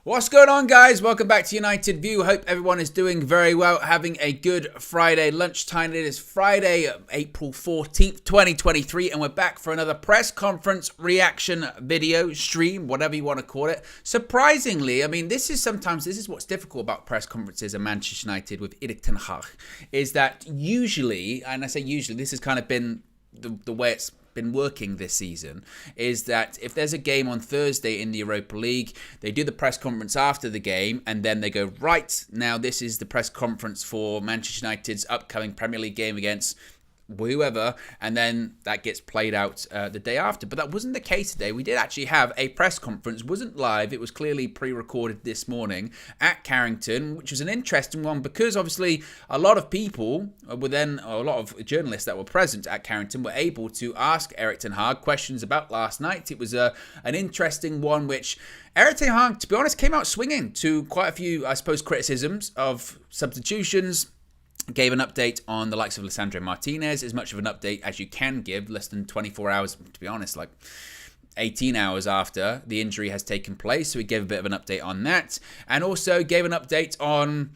What's going on, guys? Welcome back to United View. Hope everyone is doing very well, having a good Friday lunchtime. It is Friday, April 14th, 2023, and we're back for another press conference reaction video, stream, whatever you want to call it. Surprisingly, I mean, this is what's difficult about press conferences at Manchester United with Erik ten Hag, is that usually, and I say usually, this has kind of been the way it's been working this season, is that if there's a game on Thursday in the Europa League, they do the press conference after the game, and then they go, right, now this is the press conference for Manchester United's upcoming Premier League game against whoever, and then that gets played out the day after. But that wasn't the case today. We did actually have a press conference. It wasn't live. It was clearly pre-recorded this morning at Carrington, which was an interesting one because obviously a lot of people were then, or a lot of journalists that were present at Carrington were able to ask Erik ten Hag questions about last night. It was an interesting one, which Erik ten Hag, to be honest, came out swinging to quite a few, I suppose, criticisms of substitutions. Gave an update on the likes of Lisandro Martinez, as much of an update as you can give, less than 24 hours, to be honest, like 18 hours after the injury has taken place. So he gave a bit of an update on that, and also gave an update on,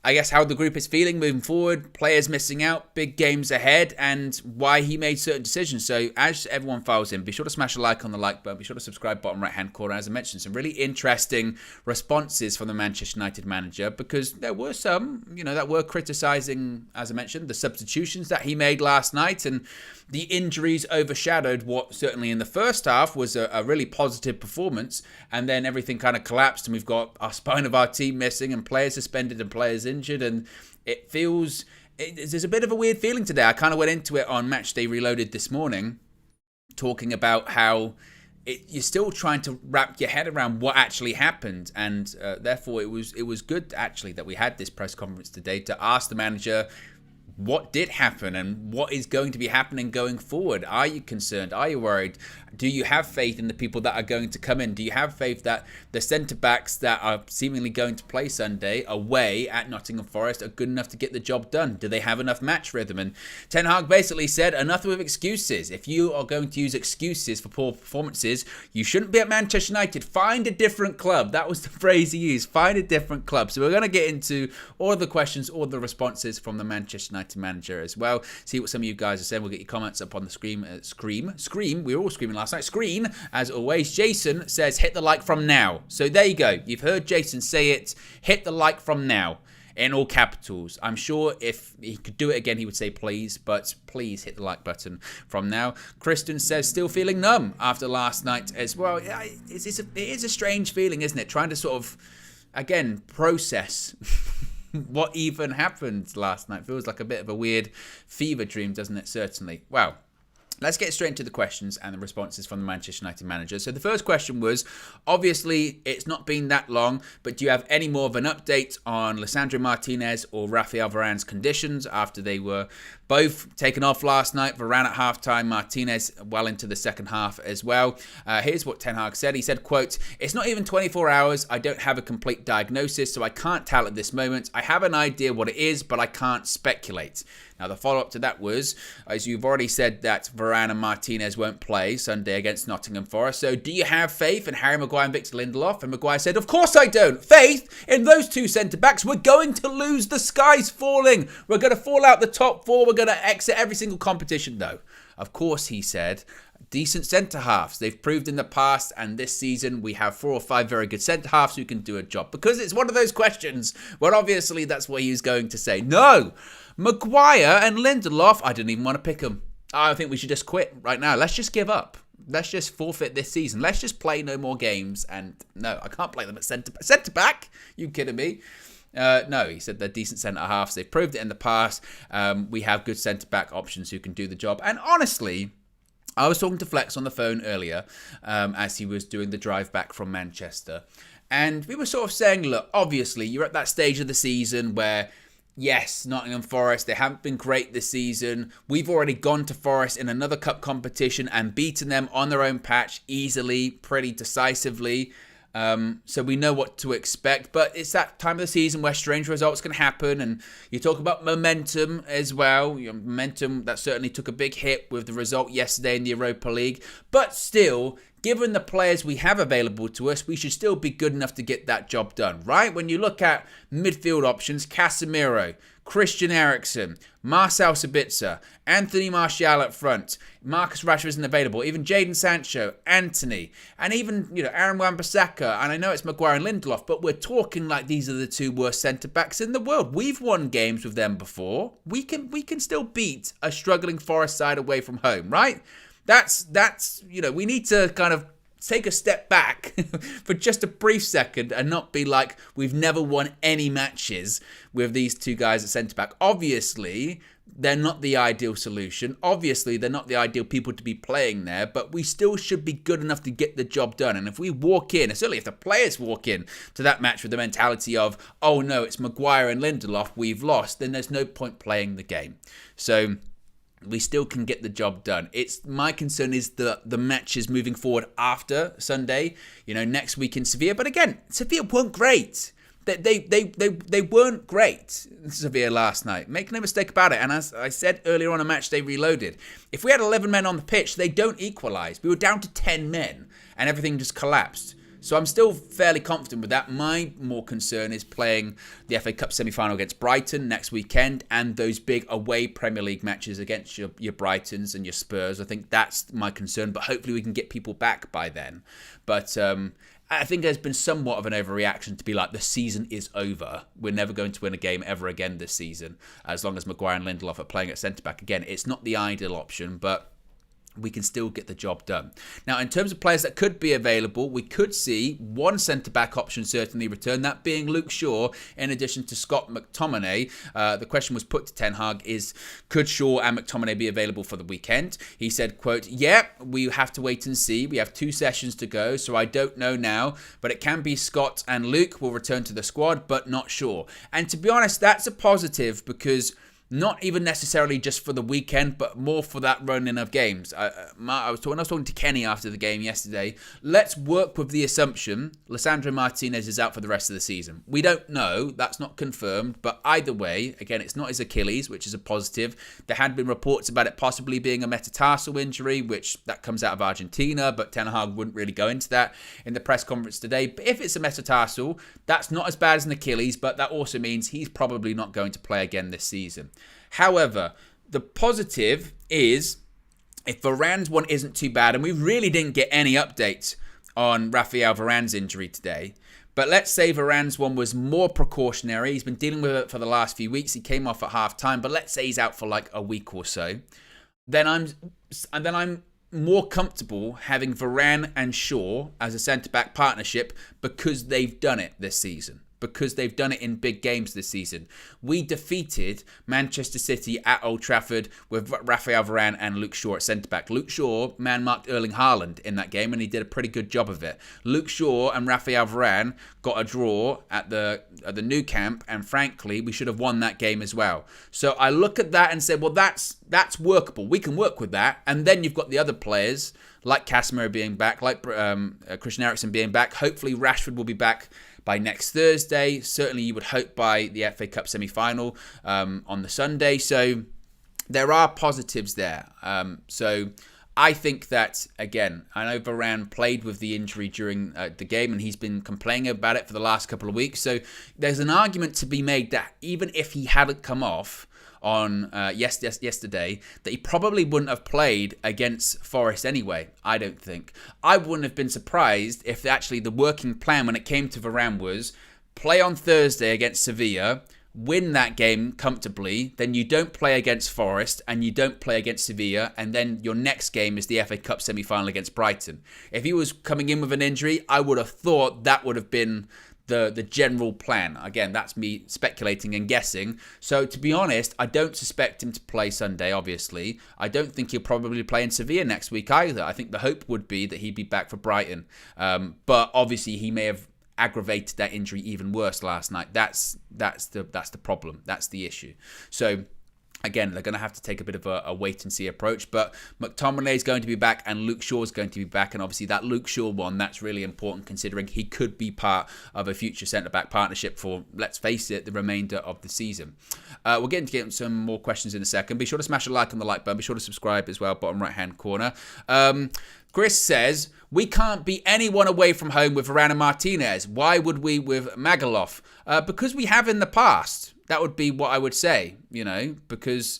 I guess, how the group is feeling moving forward, players missing out, big games ahead, and why he made certain decisions. So as everyone files in, be sure to smash a like on the like button, be sure to subscribe bottom right hand corner. As I mentioned, some really interesting responses from the Manchester United manager, because there were some, that were criticising, as I mentioned, the substitutions that he made last night, and the injuries overshadowed what certainly in the first half was a really positive performance, and then everything kind of collapsed, and we've got our spine of our team missing, and players suspended and players injured, and it feels, there's a bit of a weird feeling today. I kind of went into it on Matchday Reloaded this morning, talking about how you're still trying to wrap your head around what actually happened, and therefore it was good actually that we had this press conference today to ask the manager what did happen and what is going to be happening going forward. Are you concerned? Are you worried? Do you have faith in the people that are going to come in? Do you have faith that the centre-backs that are seemingly going to play Sunday away at Nottingham Forest are good enough to get the job done? Do they have enough match rhythm? And Ten Hag basically said, enough with excuses. If you are going to use excuses for poor performances, you shouldn't be at Manchester United. Find a different club. That was the phrase he used. Find a different club. So we're going to get into all the questions, all the responses from the Manchester United manager as well. See what some of you guys are saying. We'll get your comments up on the screen. We were all screaming last night. Screen, as always. Jason says, hit the like from now. So there you go. You've heard Jason say it. Hit the like from now. In all capitals. I'm sure if he could do it again, he would say please, but please hit the like button from now. Kristen says, still feeling numb after last night as well. Yeah, it is a strange feeling, isn't it? Trying to sort of, again, process what even happened last night. Feels like a bit of a weird fever dream, doesn't it? Certainly. Well, let's get straight into the questions and the responses from the Manchester United manager. So the first question was, obviously, it's not been that long, but do you have any more of an update on Lisandro Martinez or Rafael Varane's conditions after they were both taken off last night? Varane at halftime, Martinez well into the second half as well. Here's what Ten Hag said. He said, quote, it's not even 24 hours. I don't have a complete diagnosis, so I can't tell at this moment. I have an idea what it is, but I can't speculate. Now, the follow-up to that was, as you've already said, that Varane and Martinez won't play Sunday against Nottingham Forest. So do you have faith in Harry Maguire and Victor Lindelof? And Maguire said, of course I don't. Faith in those two centre-backs. We're going to lose. The sky's falling. We're going to fall out the top four. We're going to exit every single competition. No. Of course, he said, decent centre-halves. They've proved in the past, and this season we have 4 or 5 very good centre-halves who can do a job. Because it's one of those questions where obviously that's what he was going to say. No. Maguire and Lindelof, I didn't even want to pick them. I think we should just quit right now. Let's just give up. Let's just forfeit this season. Let's just play no more games. And no, I can't play them at centre-back. You kidding me? No, he said they're decent centre-halves. They've proved it in the past. We have good centre-back options who can do the job. And honestly, I was talking to Flex on the phone earlier as he was doing the drive back from Manchester. And we were sort of saying, look, obviously, you're at that stage of the season where, yes, Nottingham Forest, they haven't been great this season. We've already gone to Forest in another cup competition and beaten them on their own patch easily, pretty decisively. So we know what to expect, but it's that time of the season where strange results can happen, and you talk about momentum as well. Momentum that certainly took a big hit with the result yesterday in the Europa League, but still, given the players we have available to us, we should still be good enough to get that job done, right? When you look at midfield options, Casemiro, Christian Eriksen, Marcel Sabitzer, Anthony Martial up front, Marcus Rashford isn't available, even Jadon Sancho, Anthony, and even, Aaron Wan-Bissaka, and I know it's Maguire and Lindelof, but we're talking like these are the two worst centre-backs in the world. We've won games with them before. We can still beat a struggling Forest side away from home, right? That's we need to kind of take a step back for just a brief second and not be like we've never won any matches with these two guys at centre-back. Obviously, they're not the ideal solution. Obviously, they're not the ideal people to be playing there, but we still should be good enough to get the job done. And if we walk in, certainly if the players walk in to that match with the mentality of, oh no, it's Maguire and Lindelof, we've lost, then there's no point playing the game. So we still can get the job done. My concern is the matches moving forward after Sunday, next week in Sevilla. But again, Sevilla weren't great. They weren't great, Sevilla, last night. Make no mistake about it. And as I said earlier on a match, they reloaded. If we had 11 men on the pitch, they don't equalise. We were down to 10 men and everything just collapsed. So I'm still fairly confident with that. My more concern is playing the FA Cup semi-final against Brighton next weekend and those big away Premier League matches against your Brightons and your Spurs. I think that's my concern, but hopefully we can get people back by then. But I think there's been somewhat of an overreaction to be like, the season is over. We're never going to win a game ever again this season, as long as Maguire and Lindelof are playing at centre-back. Again, it's not the ideal option, but we can still get the job done. Now, in terms of players that could be available, we could see one centre-back option certainly return, that being Luke Shaw, in addition to Scott McTominay. The question was put to Ten Hag is, could Shaw and McTominay be available for the weekend? He said, quote, yeah, we have to wait and see. We have 2 sessions to go, so I don't know now, but it can be Scott and Luke will return to the squad, but not Shaw. And to be honest, that's a positive, because not even necessarily just for the weekend, but more for that run-in of games. When I was talking to Kenny after the game yesterday, let's work with the assumption Lisandro Martinez is out for the rest of the season. We don't know. That's not confirmed. But either way, again, it's not his Achilles, which is a positive. There had been reports about it possibly being a metatarsal injury, which that comes out of Argentina, but Ten Hag wouldn't really go into that in the press conference today. But if it's a metatarsal, that's not as bad as an Achilles, but that also means he's probably not going to play again this season. However, the positive is, if Varane's one isn't too bad, and we really didn't get any updates on Raphael Varane's injury today, but let's say Varane's one was more precautionary. He's been dealing with it for the last few weeks. He came off at half-time, but let's say he's out for like a week or so. Then I'm more comfortable having Varane and Shaw as a centre-back partnership because they've done it this season. Because they've done it in big games this season. We defeated Manchester City at Old Trafford with Raphael Varane and Luke Shaw at centre-back. Luke Shaw man-marked Erling Haaland in that game, and he did a pretty good job of it. Luke Shaw and Raphael Varane got a draw at the Nou Camp, and frankly, we should have won that game as well. So I look at that and say, well, that's workable. We can work with that. And then you've got the other players, like Casemiro being back, like Christian Eriksen being back. Hopefully Rashford will be back by next Thursday. Certainly you would hope by the FA Cup semi-final on the Sunday. So there are positives there. So I think that, again, I know Varane played with the injury during the game and he's been complaining about it for the last couple of weeks. So there's an argument to be made that even if he hadn't come off on yesterday, that he probably wouldn't have played against Forest anyway, I don't think. I wouldn't have been surprised if actually the working plan when it came to Varane was play on Thursday against Sevilla, win that game comfortably, then you don't play against Forest and you don't play against Sevilla, and then your next game is the FA Cup semi-final against Brighton. If he was coming in with an injury, I would have thought that would have been the general plan. Again, that's me speculating and guessing. So to be honest, I don't suspect him to play Sunday, obviously. I don't think he'll probably play in Sevilla next week either. I think the hope would be that he'd be back for Brighton. But obviously he may have aggravated that injury even worse last night. That's the problem. That's the issue. So again, they're going to have to take a bit of a wait-and-see approach. But McTominay is going to be back and Luke Shaw is going to be back. And obviously that Luke Shaw one, that's really important considering he could be part of a future centre-back partnership for, let's face it, the remainder of the season. We're getting to get some more questions in a second. Be sure to smash a like on the like button. Be sure to subscribe as well, bottom right-hand corner. Chris says, we can't beat anyone away from home with Varane and Martinez. Why would we with Magaloff? Because we have in the past. That would be what I would say, because,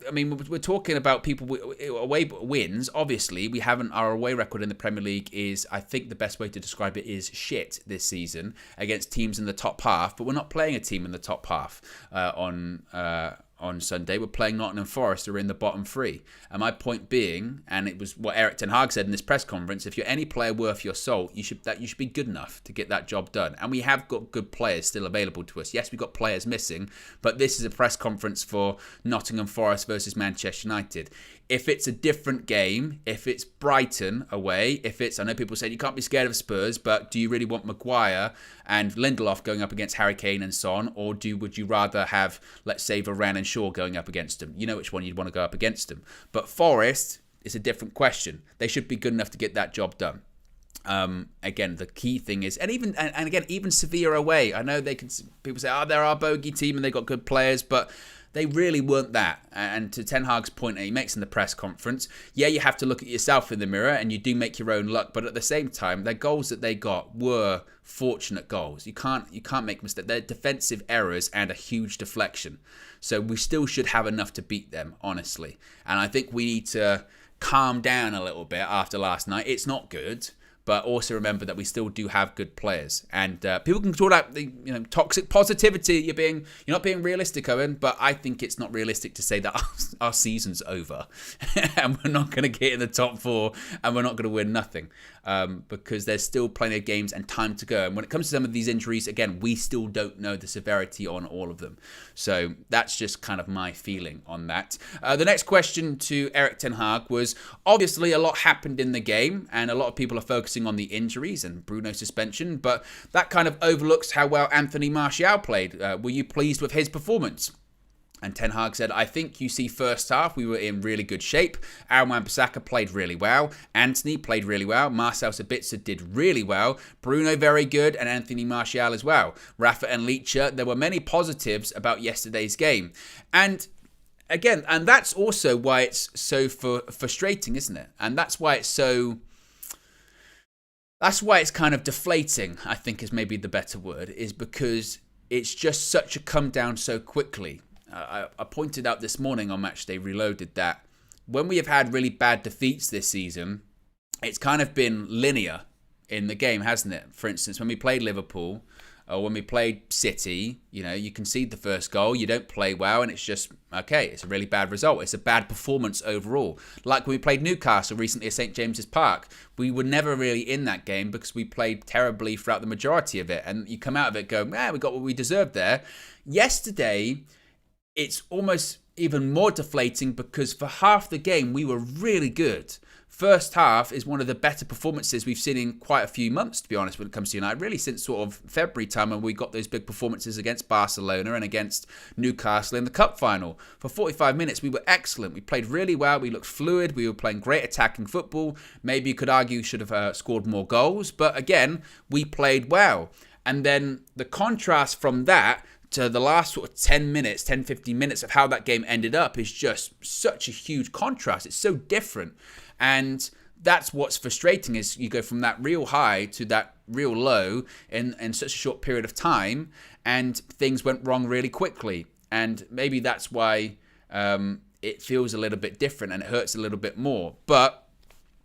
I mean, we're talking about people away wins. Obviously, we haven't. Our away record in the Premier League is, I think the best way to describe it is shit this season against teams in the top half. But we're not playing a team in the top half on Sunday. We're playing Nottingham Forest, who are in the bottom three. And my point being, and it was what Erik ten Hag said in this press conference, if you're any player worth your salt, you should be good enough to get that job done. And we have got good players still available to us. Yes, we've got players missing, but this is a press conference for Nottingham Forest versus Manchester United. If it's a different game, if it's Brighton away, I know people say you can't be scared of Spurs, but do you really want Maguire and Lindelof going up against Harry Kane and Son, or would you rather have, let's say, Varane and Shaw going up against them? You know which one you'd want to go up against them. But Forest is a different question. They should be good enough to get that job done. Again, the key thing is, even Sevilla away. I know people say, they're our bogey team and they got good players, but they really weren't that. And to Ten Hag's point that he makes in the press conference, yeah, you have to look at yourself in the mirror and you do make your own luck. But at the same time, their goals that they got were fortunate goals. You can't make mistakes. They're defensive errors and a huge deflection. So we still should have enough to beat them, honestly. And I think we need to calm down a little bit after last night. It's not good. But also remember that we still do have good players, and people can talk about the toxic positivity. You're not being realistic, Owen. But I think it's not realistic to say that our season's over and we're not going to get in the top four and we're not going to win nothing, because there's still plenty of games and time to go. And when it comes to some of these injuries, again, we still don't know the severity on all of them. So that's just kind of my feeling on that. The next question to Erik ten Hag was, obviously a lot happened in the game, and a lot of people are focusing on the injuries and Bruno's suspension, but that kind of overlooks how well Anthony Martial played. Were you pleased with his performance? And Ten Hag said, I think you see first half, we were in really good shape. Aaron Wan-Bissaka played really well. Antony played really well. Marcel Sabitzer did really well. Bruno very good, and Anthony Martial as well. Rafa and Leacher, there were many positives about yesterday's game. And again, and that's also why it's so frustrating, isn't it? And that's why it's kind of deflating, I think is maybe the better word, is because it's just such a come down so quickly. I pointed out this morning on Matchday Reloaded that when we have had really bad defeats this season, it's kind of been linear in the game, hasn't it? For instance, when we played Liverpool, or when we played City, you concede the first goal, you don't play well, and it's just, okay, it's a really bad result. It's a bad performance overall. Like when we played Newcastle recently at St. James's Park, we were never really in that game because we played terribly throughout the majority of it. And you come out of it going, we got what we deserved there. Yesterday, it's almost even more deflating because for half the game, we were really good. First half is one of the better performances we've seen in quite a few months, to be honest, when it comes to United. Really since sort of February time when we got those big performances against Barcelona and against Newcastle in the cup final. For 45 minutes, we were excellent. We played really well. We looked fluid. We were playing great attacking football. Maybe you could argue we should have scored more goals. But again, we played well. And then the contrast from that to the last sort of 10, 15 minutes of how that game ended up is just such a huge contrast. It's so different. And that's what's frustrating is you go from that real high to that real low in such a short period of time, and things went wrong really quickly. And maybe that's why it feels a little bit different and it hurts a little bit more. But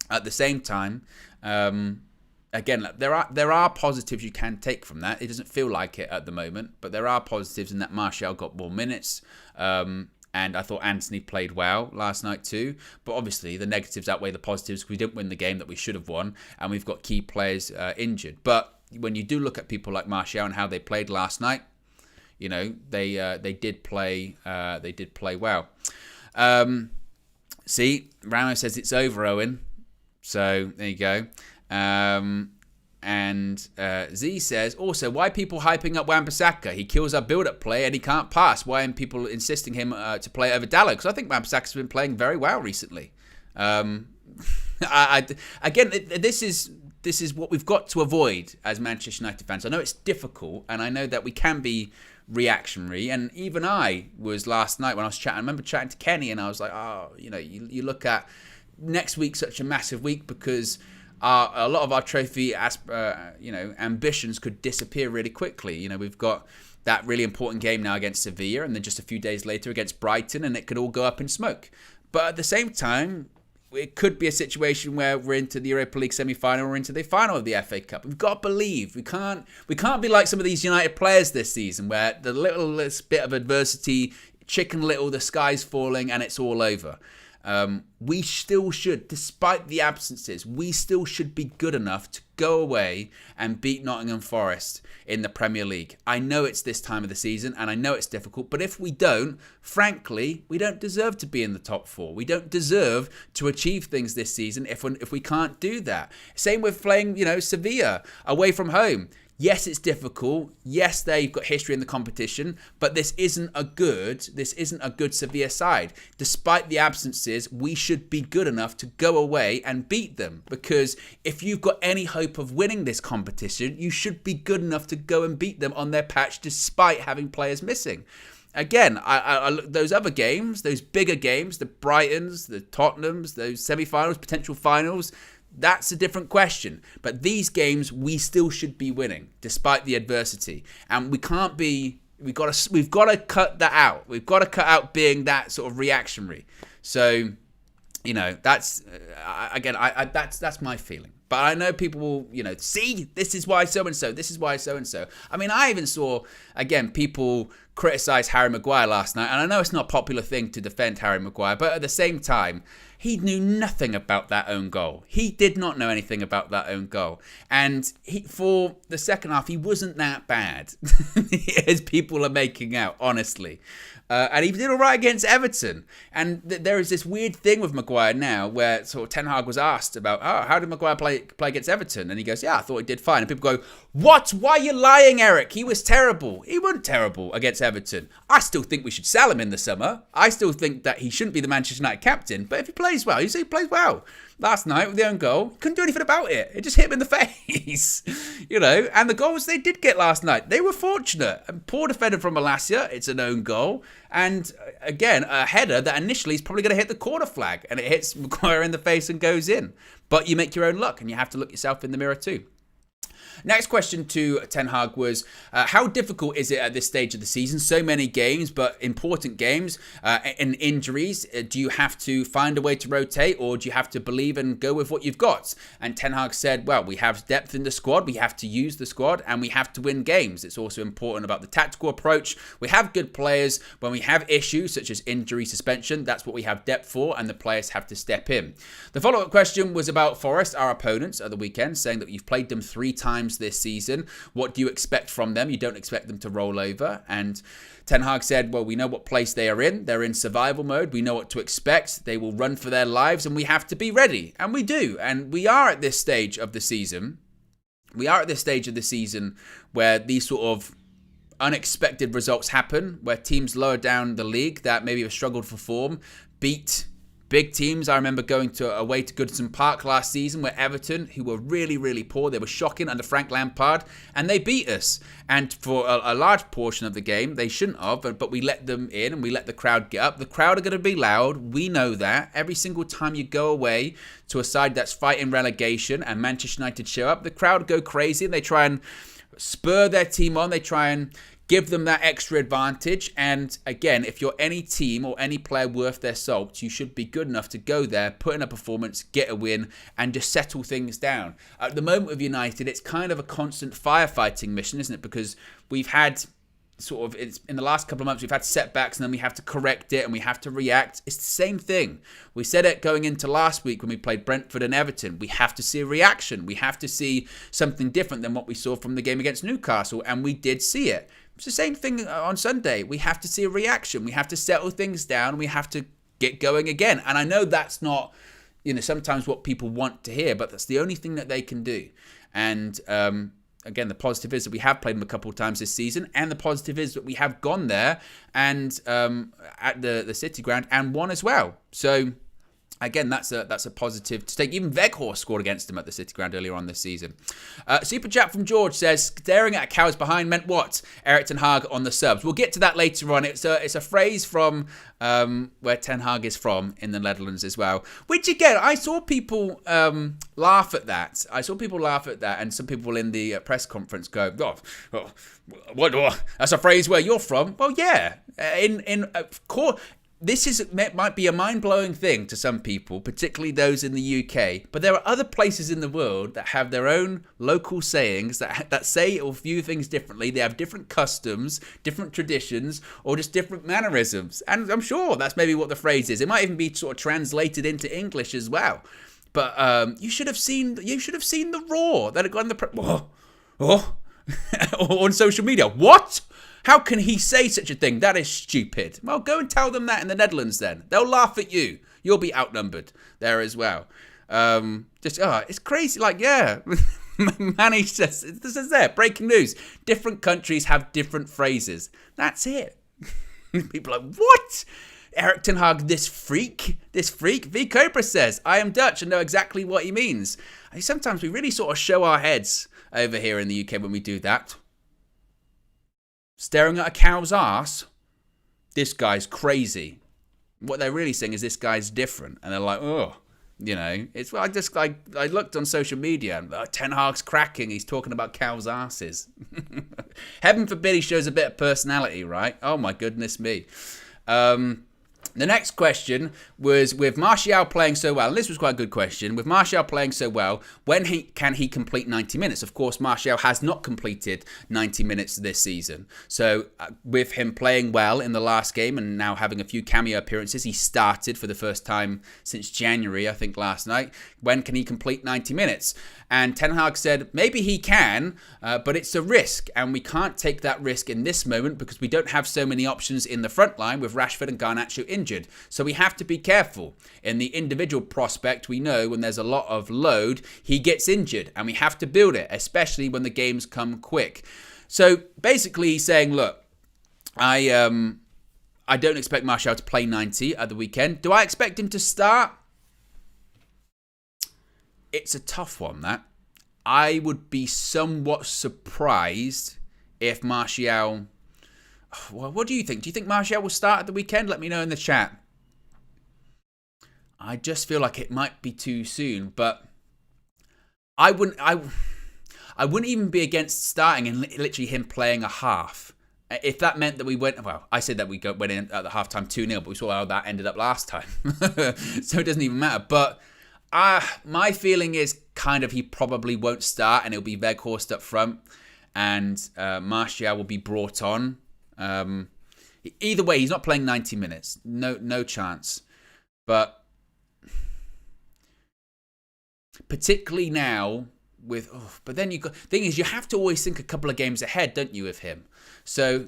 at the same time, again, there are positives you can take from that. It doesn't feel like it at the moment, but there are positives in that Martial got more minutes. And I thought Antony played well last night too. But obviously the negatives outweigh the positives. We didn't win the game that we should have won, and we've got key players injured. But when you do look at people like Martial and how they played last night, they did play well. See, Ramo says it's over, Owen. So there you go. And Z says, also, why people hyping up Wan-Bissaka? He kills our build-up play and he can't pass. Why are people insisting him to play over Dalot? Because I think Wan-Bissaka's been playing very well recently. This is what we've got to avoid as Manchester United fans. I know it's difficult, and I know that we can be reactionary. And even I was last night when I was chatting. I remember chatting to Kenny, and I was like, you look at next week such a massive week because a lot of our trophy ambitions could disappear really quickly. We've got that really important game now against Sevilla, and then just a few days later against Brighton, and it could all go up in smoke. But at the same time, it could be a situation where we're into the Europa League semi-final or into the final of the FA Cup. We've got to believe. We can't be like some of these United players this season where the littlest bit of adversity, Chicken Little, the sky's falling and it's all over. We still should, despite the absences, we still should be good enough to go away and beat Nottingham Forest in the Premier League. I know it's this time of the season and I know it's difficult, but if we don't, frankly, we don't deserve to be in the top four. We don't deserve to achieve things this season if we can't do that. Same with playing, Sevilla away from home. Yes, it's difficult. Yes, they've got history in the competition, but this isn't a good Sevilla side. Despite the absences, we should be good enough to go away and beat them. Because if you've got any hope of winning this competition, you should be good enough to go and beat them on their patch despite having players missing. Again, I look those other games, those bigger games, the Brightons, the Tottenhams, those semi-finals, potential finals, that's a different question. But these games, we still should be winning, despite the adversity. And we can't be. We've got to cut that out. We've got to cut out being that sort of reactionary. So, that's that's my feeling. But I know people will, see, this is why so-and-so, this is why so-and-so. I mean, I even saw, again, people criticise Harry Maguire last night. And I know it's not a popular thing to defend Harry Maguire, but at the same time, he knew nothing about that own goal. He did not know anything about that own goal. And for the second half, he wasn't that bad, as people are making out, honestly. And he did all right against Everton. And there is this weird thing with Maguire now where sort of Ten Hag was asked about, how did Maguire play against Everton? And he goes, I thought he did fine. And people go, what? Why are you lying, Eric? He was terrible. He wasn't terrible against Everton. I still think we should sell him in the summer. I still think that he shouldn't be the Manchester United captain. But if he plays well, you see he plays well. Last night with the own goal, couldn't do anything about it. It just hit him in the face, And the goals they did get last night, they were fortunate. And poor defender from Malacia, it's an own goal. And again, a header that initially is probably going to hit the corner flag. And it hits Maguire in the face and goes in. But you make your own luck and you have to look yourself in the mirror too. Next question to Ten Hag was, how difficult is it at this stage of the season? So many games, but important games and injuries. Do you have to find a way to rotate or do you have to believe and go with what you've got? And Ten Hag said, well, we have depth in the squad. We have to use the squad and we have to win games. It's also important about the tactical approach. We have good players. When we have issues such as injury, suspension, that's what we have depth for and the players have to step in. The follow-up question was about Forest, our opponents at the weekend, saying that you've played them 3 times this season. What do you expect from them? You don't expect them to roll over. And Ten Hag said, well, we know what place they are in. They're in survival mode. We know what to expect. They will run for their lives and we have to be ready. And we do. And we are at this stage of the season. Where these sort of unexpected results happen, where teams lower down the league that maybe have struggled for form, beat big teams. I remember going away to Goodison Park last season where Everton, who were really, really poor, they were shocking under Frank Lampard, and they beat us. And for a large portion of the game, they shouldn't have, but we let them in and we let the crowd get up. The crowd are going to be loud. We know that. Every single time you go away to a side that's fighting relegation and Manchester United show up, the crowd go crazy and they try and spur their team on. They try and give them that extra advantage. And again, if you're any team or any player worth their salt, you should be good enough to go there, put in a performance, get a win, and just settle things down. At the moment with United, it's kind of a constant firefighting mission, isn't it? Because we've had it's in the last couple of months, we've had setbacks and then we have to correct it and we have to react. It's the same thing. We said it going into last week when we played Brentford and Everton. We have to see a reaction. We have to see something different than what we saw from the game against Newcastle, and we did see it. It's the same thing on Sunday. We have to see a reaction. We have to settle things down. We have to get going again. And I know that's not, sometimes what people want to hear, but that's the only thing that they can do. And again, the positive is that we have played them a couple of times this season, and the positive is that we have gone there and at the City Ground and won as well. So Again, that's a positive to take. Even Weghorst scored against him at the City Ground earlier on this season. Super chat from George says, staring at cows behind meant what? Erik ten Hag on the subs. We'll get to that later on. It's a phrase from where Ten Hag is from in the Netherlands as well. Which again, I saw people laugh at that. And some people in the press conference go, what? That's a phrase where you're from? Well, yeah. Of course. Might be a mind-blowing thing to some people, particularly those in the UK, but there are other places in the world that have their own local sayings that say or view things differently. They have different customs, different traditions, or just different mannerisms. And I'm sure that's maybe what the phrase is. It might even be sort of translated into English as well. But you should have seen the roar that had gone on social media. What? How can he say such a thing? That is stupid. Well, go and tell them that in the Netherlands then. They'll laugh at you. You'll be outnumbered there as well. It's crazy. Like, yeah. Manny says, this is there. Breaking news. Different countries have different phrases. That's it. People are like, what? Erik ten Hag, this freak. V Cobra says, I am Dutch and know exactly what he means. Sometimes we really sort of show our heads over here in the UK when we do that. Staring at a cow's ass, this guy's crazy. What they're really saying is this guy's different. And they're like, oh, it's I looked on social media and Ten Hag's cracking. He's talking about cows' asses. Heaven forbid he shows a bit of personality, right? Oh my goodness me. The next question was, with Martial playing so well, and this was quite a good question, with Martial playing so well, when can he complete 90 minutes? Of course, Martial has not completed 90 minutes this season. So with him playing well in the last game and now having a few cameo appearances, he started for the first time since January, I think last night. When can he complete 90 minutes? And Ten Hag said, maybe he can, but it's a risk. And we can't take that risk in this moment because we don't have so many options in the front line with Rashford and Garnacho injured. So we have to be careful. In the individual prospect, we know when there's a lot of load, he gets injured. And we have to build it, especially when the games come quick. So basically he's saying, look, I don't expect Martial to play 90 at the weekend. Do I expect him to start? It's a tough one, that. I would be somewhat surprised if Martial... Well, what do you think? Do you think Martial will start at the weekend? Let me know in the chat. I just feel like it might be too soon, but I wouldn't even be against starting and literally him playing a half. If that meant that we went... Well, I said that we went in at the halftime 2-0, but we saw how that ended up last time. So it doesn't even matter, but... my feeling is kind of he probably won't start and it'll be Weghorst up front and Martial will be brought on. Either way, he's not playing 90 minutes. No chance. But particularly now with... but then thing is, you have to always think a couple of games ahead, don't you, with him? So...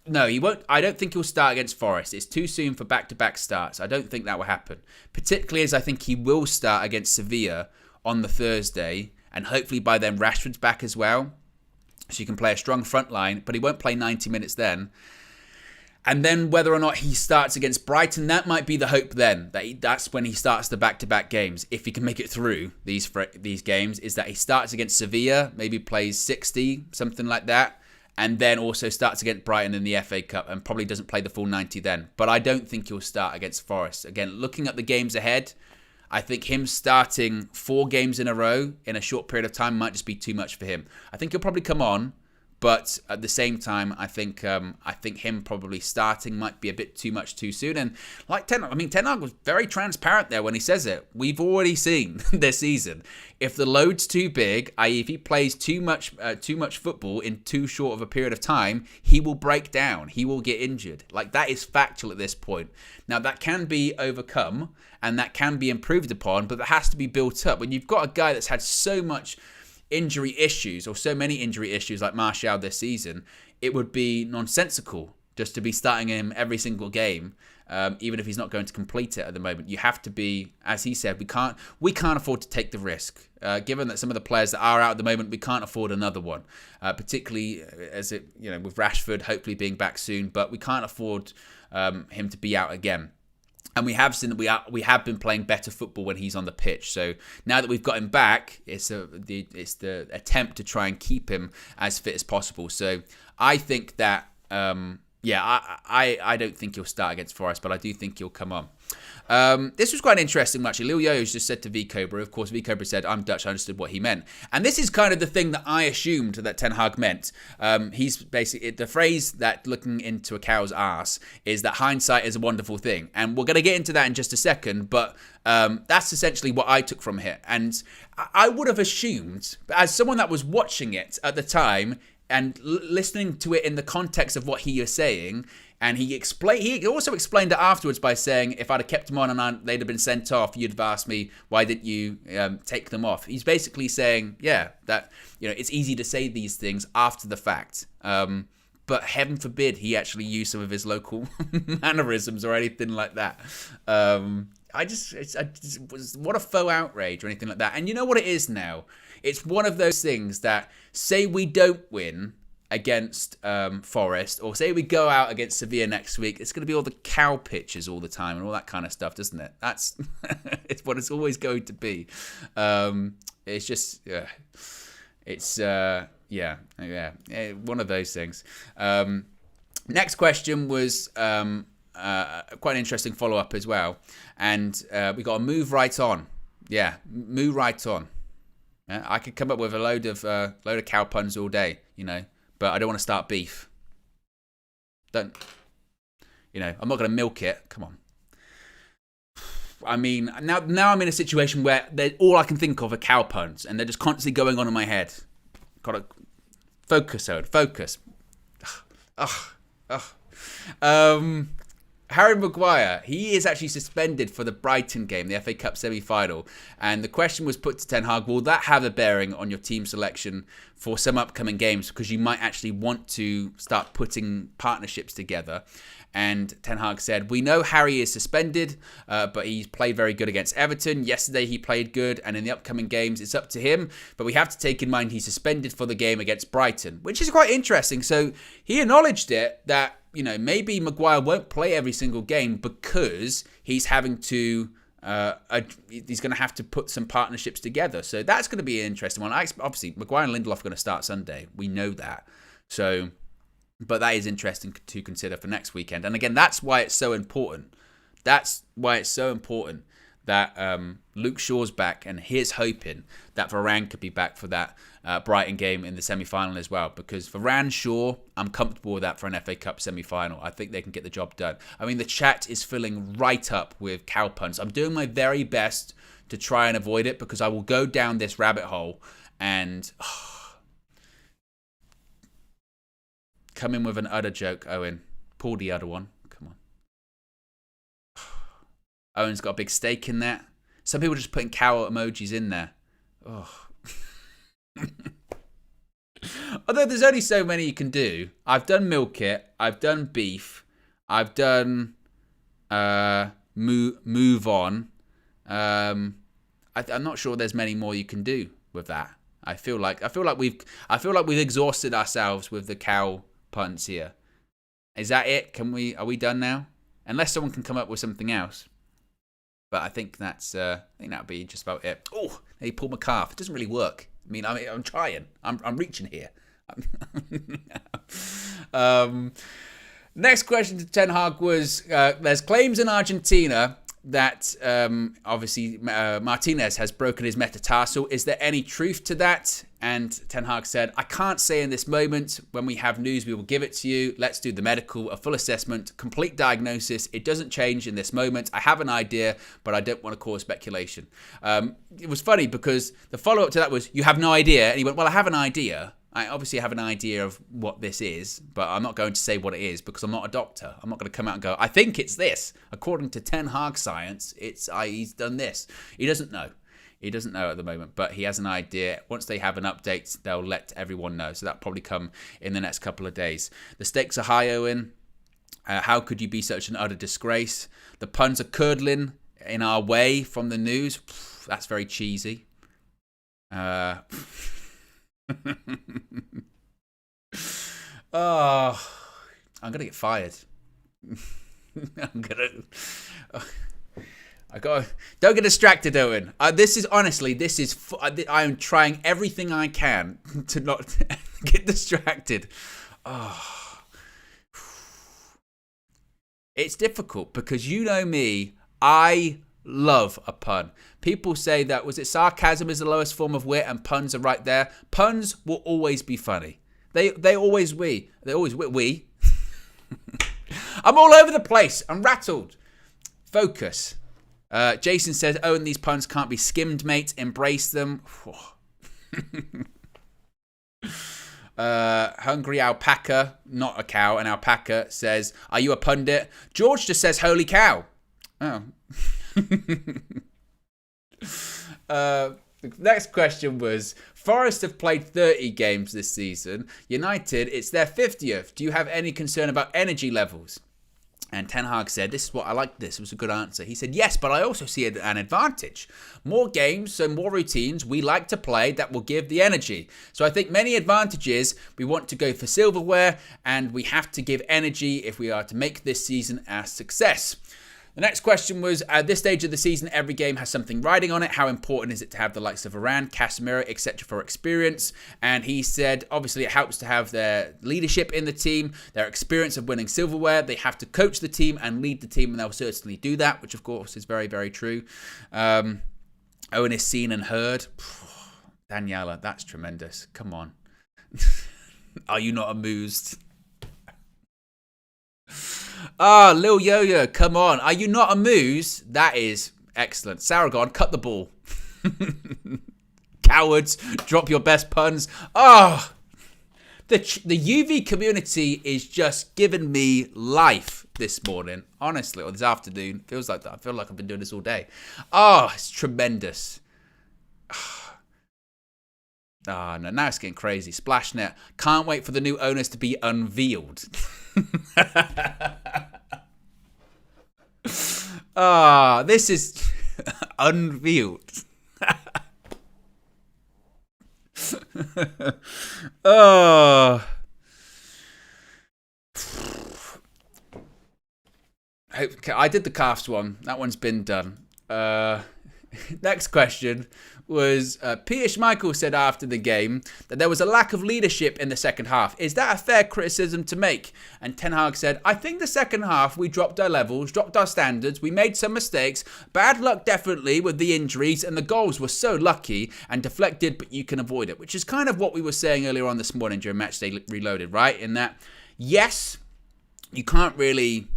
No, he won't. I don't think he'll start against Forest. It's too soon for back-to-back starts. I don't think that will happen. Particularly as I think he will start against Sevilla on the Thursday. And hopefully by then Rashford's back as well. So you can play a strong front line. But he won't play 90 minutes then. And then whether or not he starts against Brighton, that might be the hope then. That's when he starts the back-to-back games. If he can make it through these games. Is that he starts against Sevilla. Maybe plays 60, something like that. And then also starts against Brighton in the FA Cup and probably doesn't play the full 90 then. But I don't think he'll start against Forest. Again, looking at the games ahead, I think him starting 4 games in a row in a short period of time might just be too much for him. I think he'll probably come on, but at the same time, I think him probably starting might be a bit too much too soon. And like Ten Hag was very transparent there when he says it. We've already seen this season, if the load's too big, i.e. if he plays too much football in too short of a period of time, he will break down. He will get injured. Like, that is factual at this point. Now, that can be overcome and that can be improved upon, but that has to be built up. When you've got a guy that's had so much injury issues or so many injury issues like Martial this season, it would be nonsensical just to be starting him every single game, even if he's not going to complete it at the moment. You have to be, as he said, we can't afford to take the risk. Given that some of the players that are out at the moment, we can't afford another one, particularly as it, with Rashford hopefully being back soon, but we can't afford him to be out again. And we have seen that we have been playing better football when he's on the pitch. So now that we've got him back, it's the attempt to try and keep him as fit as possible. So I think that I don't think he'll start against Forest, but I do think he'll come on. This was quite interesting, actually. Lil Yo's just said to V Cobra. Of course, V Cobra said, "I'm Dutch. I understood what he meant." And this is kind of the thing that I assumed that Ten Hag meant. He's basically, the phrase that looking into a cow's ass is that hindsight is a wonderful thing. And we're going to get into that in just a second, but that's essentially what I took from here. And I would have assumed, as someone that was watching it at the time and listening to it in the context of what he is saying, and he also explained it afterwards by saying, if I'd have kept them on and they'd have been sent off, you'd have asked me, why didn't you take them off? He's basically saying, that it's easy to say these things after the fact. But heaven forbid he actually used some of his local mannerisms or anything like that. What a faux outrage or anything like that. And you know what it is now? It's one of those things that, say we don't win against Forest, or say we go out against Sevilla next week, it's going to be all the cow pictures all the time and all that kind of stuff, doesn't it? That's it's what it's always going to be. It's just, one of those things. Next question was quite an interesting follow-up as well, and we got to move right on. Yeah, move right on. I could come up with a load of cow puns all day, but I don't want to start beef. I'm not going to milk it. Come on. I mean, now I'm in a situation where all I can think of are cow puns, and they're just constantly going on in my head. Got to focus, Owen. Focus. Harry Maguire, he is actually suspended for the Brighton game, the FA Cup semi-final. And the question was put to Ten Hag, will that have a bearing on your team selection for some upcoming games? Because you might actually want to start putting partnerships together. And Ten Hag said, we know Harry is suspended, but he's played very good against Everton. Yesterday he played good, and in the upcoming games it's up to him. But we have to take in mind he's suspended for the game against Brighton, which is quite interesting. So he acknowledged it, that maybe Maguire won't play every single game because he's having to, he's going to have to put some partnerships together. So that's going to be an interesting one. Obviously, Maguire and Lindelof are going to start Sunday. We know that. So, but that is interesting to consider for next weekend. And again, that's why it's so important. That's why it's so important that Luke Shaw's back, and he's hoping that Varane could be back for that Brighton game in the semi-final as well. Because Varane, Shaw, I'm comfortable with that for an FA Cup semi-final. I think they can get the job done. I mean, the chat is filling right up with cow puns. I'm doing my very best to try and avoid it, because I will go down this rabbit hole and come in with an udder joke, Owen. Pull the other one. Owen's got a big stake in that. Some people are just putting cow emojis in there. Oh. Although there's only so many you can do. I've done milk it. I've done beef. I've done move on. I'm not sure there's many more you can do with that. I feel like we've exhausted ourselves with the cow puns here. Is that it? Are we done now? Unless someone can come up with something else. But I think that'll be just about it. Oh, he pulled my calf. It doesn't really work. I'm trying. I'm reaching here. Next question to Ten Hag was, there's claims in Argentina that obviously Martinez has broken his metatarsal. Is there any truth to that? And Ten Hag said, I can't say in this moment. When we have news, we will give it to you. Let's do the medical, a full assessment, complete diagnosis. It doesn't change in this moment. I have an idea, but I don't want to cause speculation. It was funny because the follow-up to that was, you have no idea. And he went, well, I have an idea. I obviously have an idea of what this is, but I'm not going to say what it is because I'm not a doctor. I'm not going to come out and go, I think it's this. According to Ten Hag science, he's done this. He doesn't know. He doesn't know at the moment, but he has an idea. Once they have an update, they'll let everyone know. So that'll probably come in the next couple of days. The stakes are high, Owen. How could you be such an utter disgrace? The puns are curdling in our way from the news. That's very cheesy. Oh, I'm going to get fired. I'm gonna. Don't get distracted, Owen. This is honestly, I am trying everything I can to not get distracted. Oh, it's difficult because you know me. I love a pun. People say that sarcasm is the lowest form of wit, and puns are right there. Puns will always be funny. They always we. I'm all over the place. I'm rattled. Focus. Jason says, and these puns can't be skimmed, mate. Embrace them. Hungry alpaca, not a cow, an alpaca says, are you a pundit? George just says, holy cow. Oh. The next question was, Forest have played 30 games this season. United, it's their 50th. Do you have any concern about energy levels? And Ten Hag said, this is what I like. This was a good answer. He said, yes, but I also see an advantage. More games, so more routines we like to play that will give the energy. So I think many advantages. We want to go for silverware, and we have to give energy if we are to make this season a success. The next question was, at this stage of the season, every game has something riding on it. How important is it to have the likes of Varane, Casemiro, etc. for experience? And he said, obviously, it helps to have their leadership in the team, their experience of winning silverware. They have to coach the team and lead the team, and they'll certainly do that, which, of course, is very, very true. Owen is seen and heard. Daniela, that's tremendous. Come on. Are you not amused? Lil Yo-Yo, come on. Are you not amused? That is excellent. Saragon, cut the ball. Cowards, drop your best puns. The UV community is just giving me life this morning. Honestly, or this afternoon. Feels like that. I feel like I've been doing this all day. It's tremendous. No, now it's getting crazy. Splashnet, can't wait for the new owners to be unveiled. This is unveiled. I did the calves one. That one's been done. Next question was, Peter Schmeichel said after the game that there was a lack of leadership in the second half. Is that a fair criticism to make? And Ten Hag said, I think the second half we dropped our levels, dropped our standards, we made some mistakes, bad luck definitely with the injuries, and the goals were so lucky and deflected, but you can avoid it, which is kind of what we were saying earlier on this morning during Matchday Reloaded, right? In that, yes, you can't really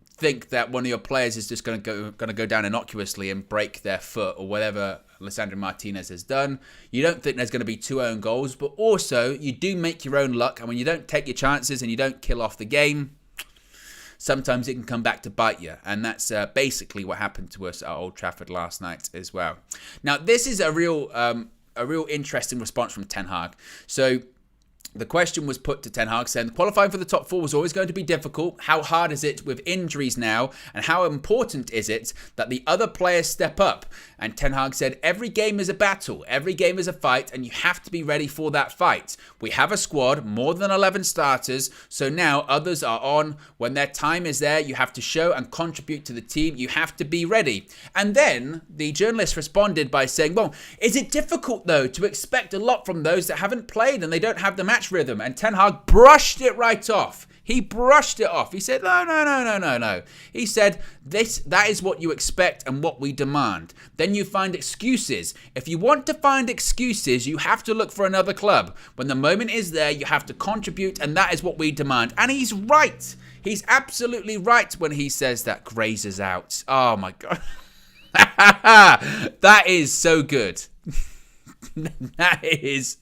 think that one of your players is just going to go down innocuously and break their foot or whatever Lisandro Martinez has done. You don't think there's going to be 2 own goals, but also you do make your own luck, and when you don't take your chances and you don't kill off the game, sometimes it can come back to bite you, and that's basically what happened to us at Old Trafford last night as well. Now, this is a real interesting response from Ten Hag. So the question was put to Ten Hag saying, qualifying for the top 4 was always going to be difficult. How hard is it with injuries now? And how important is it that the other players step up? And Ten Hag said, every game is a battle. Every game is a fight, and you have to be ready for that fight. We have a squad, more than 11 starters, so now others are on. When their time is there, you have to show and contribute to the team. You have to be ready. And then the journalist responded by saying, well, is it difficult, though, to expect a lot from those that haven't played and they don't have the match rhythm? And Ten Hag brushed it right off. He brushed it off. He said, no. He said, that is what you expect and what we demand. Then you find excuses. If you want to find excuses, you have to look for another club. When the moment is there, you have to contribute, and that is what we demand. And he's right. He's absolutely right when he says that. Grazer's out. Oh, my God. That is so good. That is...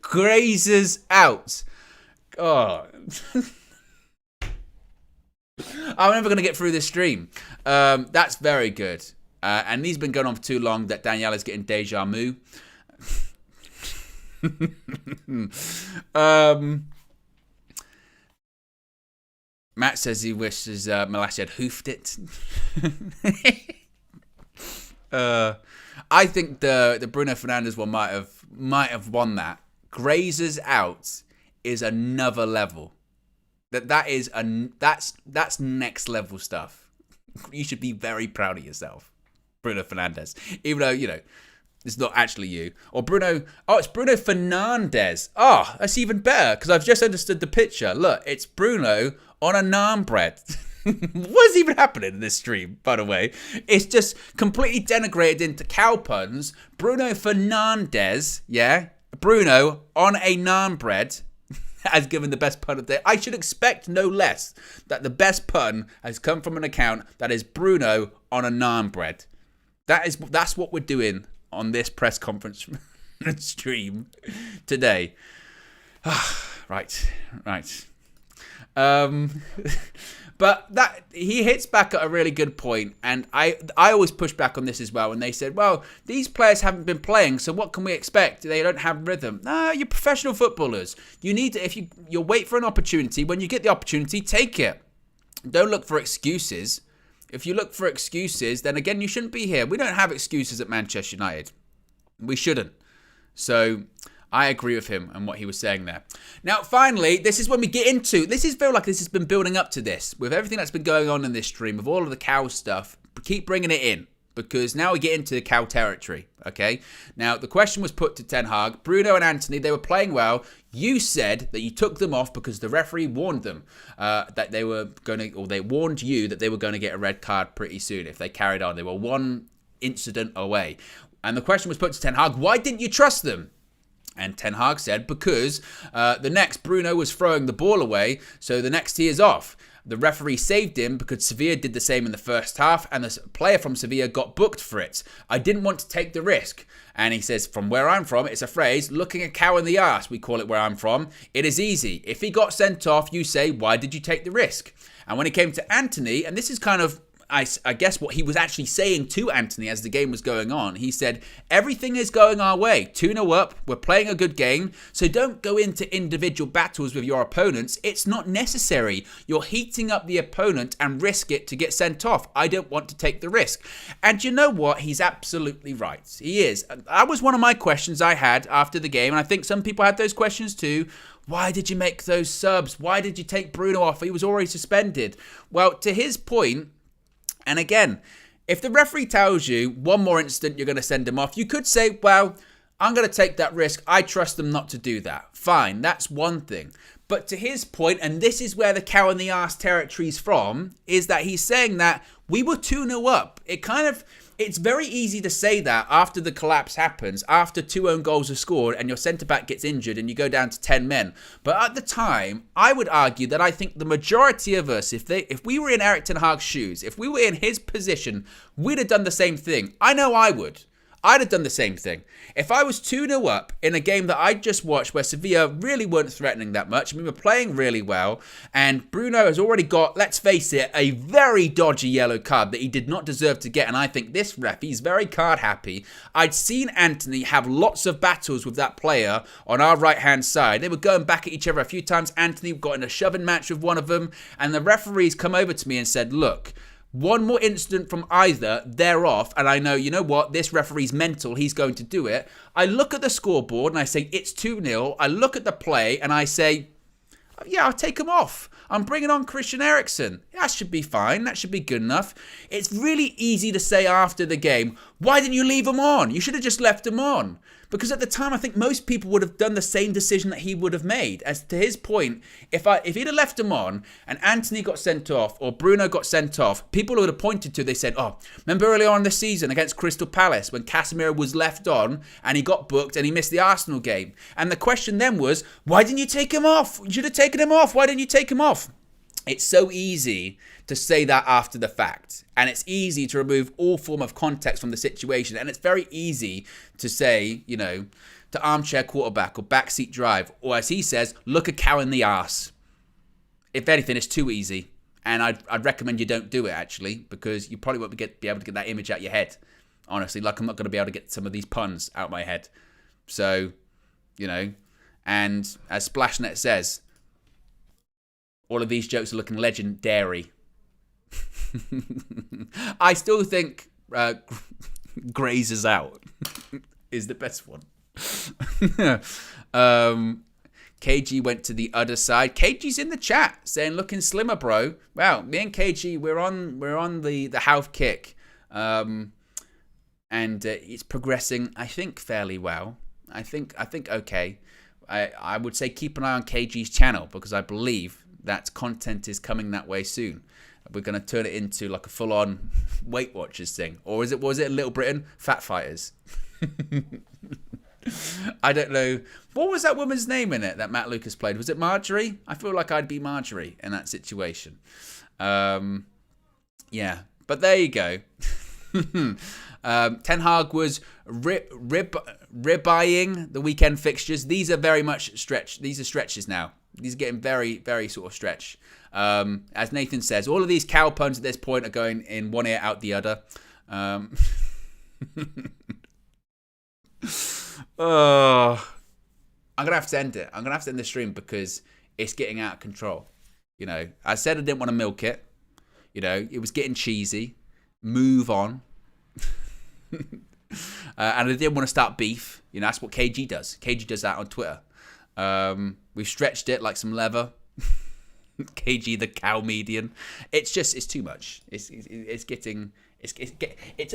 Grazer's out. Oh. I'm never going to get through this stream. That's very good. And these have been going on for too long that Daniela's getting deja vu. Matt says he wishes Malacia had hoofed it. I think the Bruno Fernandes one might have won that. Grazer's out is another level. That's next level stuff. You should be very proud of yourself, Bruno Fernandes. Even though, it's not actually you. Or Bruno. Oh, it's Bruno Fernandes. Oh, that's even better because I've just understood the picture. Look, it's Bruno on a naan bread. What's even happening in this stream, by the way? It's just completely denigrated into cow puns. Bruno Fernandes, yeah? Bruno on a naan bread has given the best pun of the day. I should expect no less that the best pun has come from an account that is Bruno on a naan bread. That's what we're doing on this press conference stream today. Right. But that he hits back at a really good point, and I always push back on this as well. And they said, well, these players haven't been playing, so what can we expect? They don't have rhythm. No, you're professional footballers. You need to, if you'll wait for an opportunity. When you get the opportunity, take it. Don't look for excuses. If you look for excuses, then again, you shouldn't be here. We don't have excuses at Manchester United. We shouldn't. So I agree with him and what he was saying there. Now, finally, this is when we get into... This feel like this has been building up to this. With everything that's been going on in this stream, with all of the cow stuff, keep bringing it in. Because now we get into the cow territory, okay? Now, the question was put to Ten Hag. Bruno and Anthony, they were playing well. You said that you took them off because the referee warned them that they were going to... Or they warned you that they were going to get a red card pretty soon if they carried on. They were one incident away. And the question was put to Ten Hag, why didn't you trust them? And Ten Hag said, because the next Bruno was throwing the ball away, so the next he is off. The referee saved him because Sevilla did the same in the first half, and the player from Sevilla got booked for it. I didn't want to take the risk. And he says, from where I'm from, it's a phrase, looking a cow in the arse, we call it where I'm from. It is easy. If he got sent off, you say, why did you take the risk? And when it came to Anthony, and this is kind of, I guess what he was actually saying to Anthony as the game was going on. He said, everything is going our way. 2-0 up. We're playing a good game. So don't go into individual battles with your opponents. It's not necessary. You're heating up the opponent and risk it to get sent off. I don't want to take the risk. And you know what? He's absolutely right. He is. That was one of my questions I had after the game. And I think some people had those questions too. Why did you make those subs? Why did you take Bruno off? He was already suspended. Well, to his point, and again, if the referee tells you one more incident, you're going to send him off, you could say, well, I'm going to take that risk. I trust them not to do that. Fine, that's one thing. But to his point, and this is where the cow in the arse territory's from, is that he's saying that we were 2-0 up. It's very easy to say that after the collapse happens, after 2 own goals are scored and your centre-back gets injured and you go down to 10 men. But at the time, I would argue that I think the majority of us, if we were in Erik ten Hag's shoes, if we were in his position, we'd have done the same thing. I know I would. I'd have done the same thing. If I was 2-0 up in a game that I just watched where Sevilla really weren't threatening that much, we were playing really well, and Bruno has already got, let's face it, a very dodgy yellow card that he did not deserve to get, and I think this ref, he's very card happy. I'd seen Anthony have lots of battles with that player on our right-hand side. They were going back at each other a few times. Anthony got in a shoving match with one of them, and the referees come over to me and said, look, one more incident from either, they're off. And I know, you know what? This referee's mental. He's going to do it. I look at the scoreboard and I say, it's 2-0. I look at the play and I say, yeah, I'll take him off. I'm bringing on Christian Eriksen. That should be fine. That should be good enough. It's really easy to say after the game, why didn't you leave him on? You should have just left him on. Because at the time, I think most people would have done the same decision that he would have made. As to his point, if he'd have left him on and Anthony got sent off or Bruno got sent off, people would have pointed to, they said, oh, remember earlier on in the season against Crystal Palace when Casemiro was left on and he got booked and he missed the Arsenal game. And the question then was, why didn't you take him off? You should have taken him off. Why didn't you take him off? It's so easy to say that after the fact. And it's easy to remove all form of context from the situation. And it's very easy to say, you know, to armchair quarterback or backseat drive. Or as he says, look a cow in the arse. If anything, it's too easy. And I'd recommend you don't do it, actually. Because you probably won't be able to get that image out your head. Honestly, like I'm not going to be able to get some of these puns out my head. So, you know, and as Splashnet says, all of these jokes are looking legendary. I still think Grazers Out is the best one. KG went to the other side. KG's in the chat saying, looking slimmer, bro. Wow, me and KG, we're on the health kick. And it's progressing, I think, fairly well. I think okay. I would say keep an eye on KG's channel because I believe that content is coming that way soon. We're going to turn it into like a full-on Weight Watchers thing. Or was it Little Britain? Fat Fighters. I don't know. What was that woman's name in it that Matt Lucas played? Was it Marjorie? I feel like I'd be Marjorie in that situation. Yeah, but there you go. Ten Hag was ribeying the weekend fixtures. These are very much stretch. These are stretches now. These are getting very, very sort of stretch. As Nathan says, all of these cow puns at this point are going in one ear, out the other. Oh, I'm going to have to end it. I'm going to have to end the stream because it's getting out of control. You know, I said I didn't want to milk it. You know, it was getting cheesy. Move on. And I didn't want to start beef. You know, that's what KG does. KG does that on Twitter. We've stretched it like some leather. KG the cow median. It's too much. It's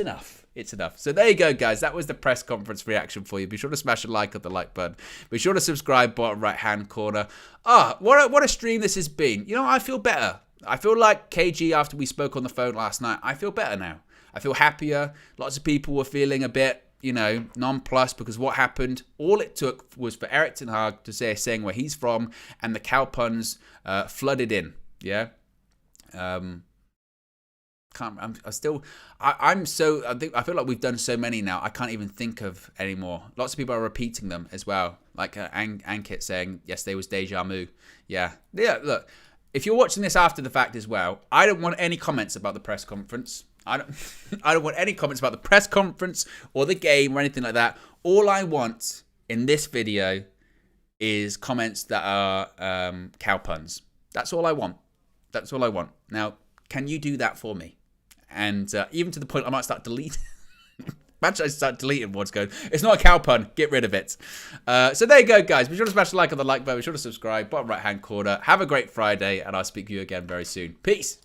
enough. It's enough. So there you go, guys. That was the press conference reaction for you. Be sure to smash a like on the like button. Be sure to subscribe, bottom right hand corner. What a stream this has been. You know, I feel better. I feel like KG after we spoke on the phone last night. I feel better now. I feel happier. Lots of people were feeling a bit, you know, nonplussed because what happened, all it took was for Erik ten Hag to saying where he's from and the cow puns flooded in. Yeah. I feel like we've done so many now. I can't even think of any more. Lots of people are repeating them as well. Like Ankit saying, yesterday was deja vu. Yeah. Look, if you're watching this after the fact as well, I don't want any comments about the press conference. I don't want any comments about the press conference or the game or anything like that. All I want in this video is comments that are cow puns. That's all I want. That's all I want. Now, can you do that for me? And even to the point I might start deleting. Imagine I start deleting what's going. It's not a cow pun. Get rid of it. So there you go, guys. Be sure to smash the like on the like button. Be sure to subscribe. Bottom right hand corner. Have a great Friday, and I'll speak to you again very soon. Peace.